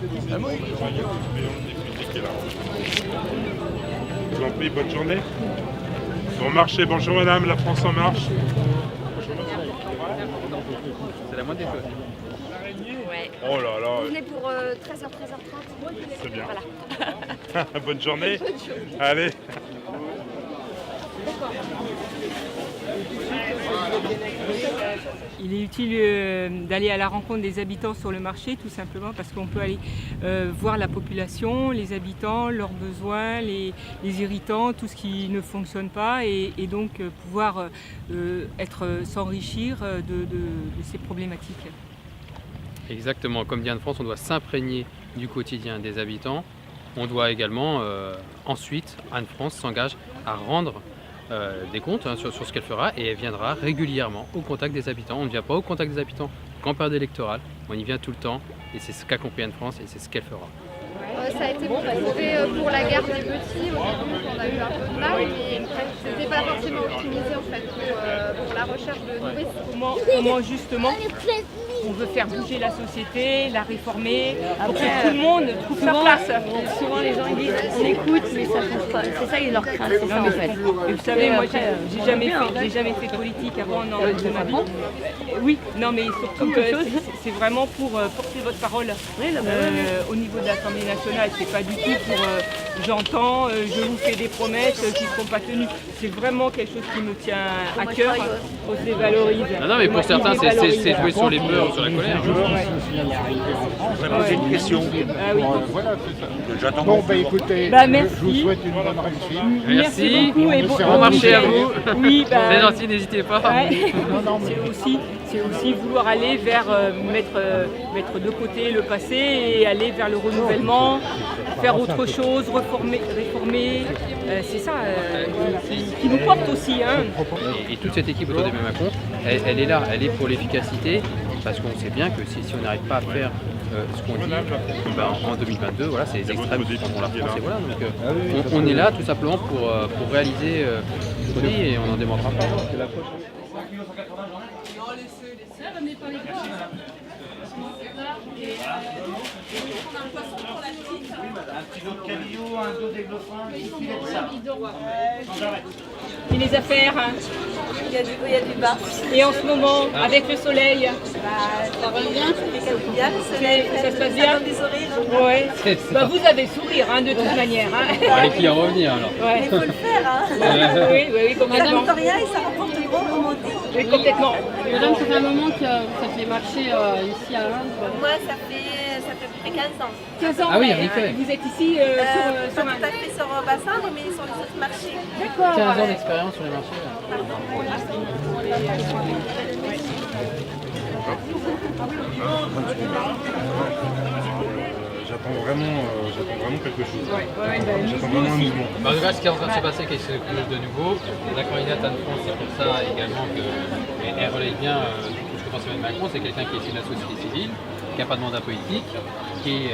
Je vous en prie, bonne journée. Bon marché, bonjour madame, la France en marche. C'est la moindre des choses. Ouais. Oh là là. Vous venez pour 13h, 13h30. C'est bien. Voilà. Bonne journée. Allez. Il est utile d'aller à la rencontre des habitants sur le marché, tout simplement parce qu'on peut aller voir la population, les habitants, leurs besoins, les irritants, tout ce qui ne fonctionne pas et donc pouvoir s'enrichir de ces problématiques. Exactement, comme dit Anne France, on doit s'imprégner du quotidien des habitants. On doit également, ensuite, Anne France s'engage à rendre des comptes sur ce qu'elle fera et elle viendra régulièrement au contact des habitants. On ne vient pas au contact des habitants qu'en période électorale, on y vient tout le temps et c'est ce qu'a compris Anne France et c'est ce qu'elle fera. Ça a été bon, pour la garde des petits, au début on a eu un peu de mal, mais c'était pas forcément optimisé en fait pour la recherche de nourrices. Comment justement on veut faire bouger la société, la réformer, pour que tout le monde trouve sa place. Souvent les gens ils disent on écoute mais ça change pas. C'est ça leur crainte, c'est ça en fait. Et vous savez, moi j'ai jamais fait de politique avant dans de ma vie. Oui, non mais surtout c'est vraiment pour porter votre parole au niveau de l'Assemblée nationale. C'est pas du tout pour j'entends, je vous fais des promesses qui ne seront pas tenues. C'est vraiment quelque chose qui me tient à cœur, on se dévalorise. Non mais pour certains c'est jouer sur les peurs ou sur la colère. Je voudrais poser une question. Ah oui. J'attends. Bon, bah écoutez, merci. je vous souhaite une bonne réussite. Merci beaucoup et bon marché à vous. Oui, C'est gentil, n'hésitez pas. Ouais. C'est aussi vouloir aller vers mettre de côté le passé et aller vers le renouvellement, faire autre chose, réformer. C'est ça qui nous porte aussi. Hein. Et toute cette équipe autour d'Emmanuel Macron, elle est là, elle est pour l'efficacité, parce qu'on sait bien que si on n'arrive pas à faire ce qu'on dit, en 2022, voilà, c'est les extrêmes qui prendront la France. Et voilà, donc, on est là tout simplement pour réaliser ce qu'on dit et on n'en démordra pas. Un petit lot de cabillaud, un dos d'églofin, un filet de sable. Et les affaires, hein. Il y a du bas. Et en ce moment, avec le soleil, Ça va bien, c'est bien, le soleil, ça se passe bien. ça donne des sourires. Ouais. C'est ça. Bah, vous avez sourire hein, de toute manière. Hein. Et qui en revenir alors. Ouais. Il faut le faire, hein. Oui, Ça complètement. coûte rien et ça rapporte gros, comme on dit. Oui, complètement. Madame, ça fait un moment que vous faites les marchés ici à Londres. Moi, ça fait à peu près 15 ans. 15 ans, Ah oui, mais, en effet. vous êtes ici Pas sur tout à fait sur Bassin, mais sur les autres marchés. D'accord. 15 ans d'expérience sur les marchés. J'attends vraiment quelque chose. J'attends nous vraiment un aussi. mouvement. En tout cas, ce qui est en train de se passer, quelque chose de nouveau. La candidate Anne France, c'est pour ça également qu'elle relaye bien tout ce que pense Emmanuel Macron. C'est quelqu'un qui est issu de la société civile, qui n'a pas de mandat politique, qui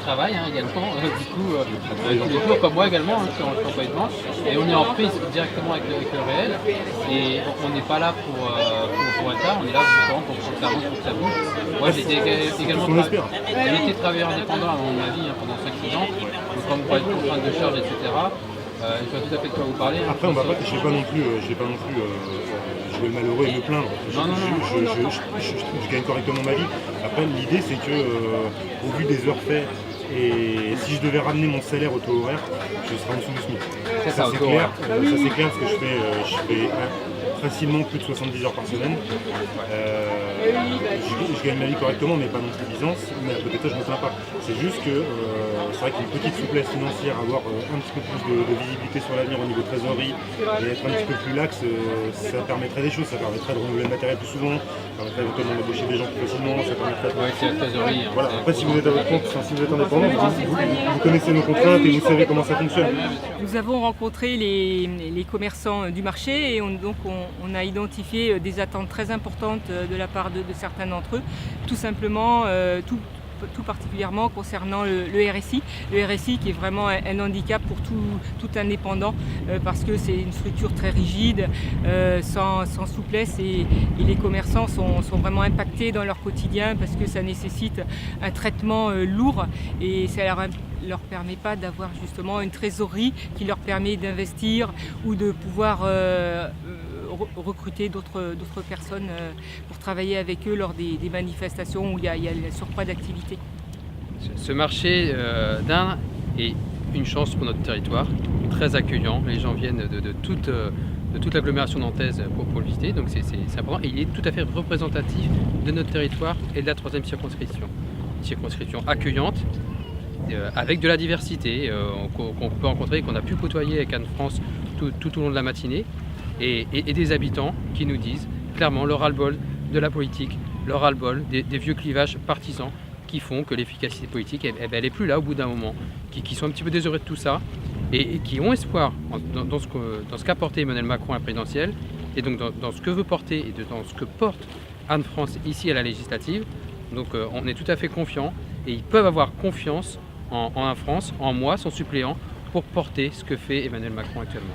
travaille également, du coup, tous les jours, comme moi également, sur l'emploi de manche. Et on est en prise directement avec le réel. Et on n'est pas là pour être là, on est là justement pour que ça avance, pour que ça bouge. Moi, j'étais également travailleur indépendant avant ma vie, pendant 5-6 ans. Donc, quand vous parlez de contraintes de charge, etc., je vois tout à fait de quoi vous parlez. Après, je n'ai pas non plus jouer le malheureux et me plaindre. Je gagne correctement ma vie. Après, l'idée, c'est que, au vu des heures faites, et si je devais ramener mon salaire au taux horaire, je serais en dessous du SMIC. Ça, c'est clair. Ça, c'est clair parce que je fais facilement plus de 70 heures par semaine. Je gagne ma vie correctement, mais pas non plus d'aisance. Mais à côté de ça, je ne me plains pas. C'est juste que c'est vrai qu'une petite souplesse financière, avoir un petit peu plus de visibilité sur l'avenir au niveau trésorerie et être un petit peu plus lax, ça permettrait des choses. Ça permettrait de renouveler le matériel plus souvent, ça permettrait éventuellement d'embaucher des gens plus facilement. Ça permettrait C'est la trésorerie. Voilà. Après, si vous êtes à votre compte, si vous êtes indépendant, vous connaissez nos contraintes et vous savez comment ça fonctionne. Nous avons rencontré les commerçants du marché et on a identifié des attentes très importantes de la part de certains d'entre eux. Tout simplement, tout particulièrement concernant le RSI. Le RSI qui est vraiment un handicap pour tout indépendant parce que c'est une structure très rigide, sans souplesse et les commerçants sont vraiment impactés dans leur quotidien parce que ça nécessite un traitement lourd et ça leur permet pas d'avoir justement une trésorerie qui leur permet d'investir ou de pouvoir recruter d'autres personnes pour travailler avec eux lors des manifestations où il y a le surcroît d'activité. Ce marché d'Indre est une chance pour notre territoire, très accueillant. Les gens viennent de toute l'agglomération nantaise pour le visiter, donc c'est important. Et il est tout à fait représentatif de notre territoire et de la 3e circonscription. Une circonscription accueillante, avec de la diversité qu'on peut rencontrer, qu'on a pu côtoyer avec Anne-France tout au long de la matinée, et des habitants qui nous disent clairement leur ras-le-bol de la politique, leur ras-le-bol des vieux clivages partisans qui font que l'efficacité politique, elle est plus là au bout d'un moment, qui sont un petit peu désolés de tout ça, et qui ont espoir dans ce qu'a porté Emmanuel Macron à la présidentielle, et donc dans ce que veut porter et dans ce que porte Anne-France ici à la législative. Donc on est tout à fait confiants, et ils peuvent avoir confiance en Anne-France, en moi, son suppléant, pour porter ce que fait Emmanuel Macron actuellement.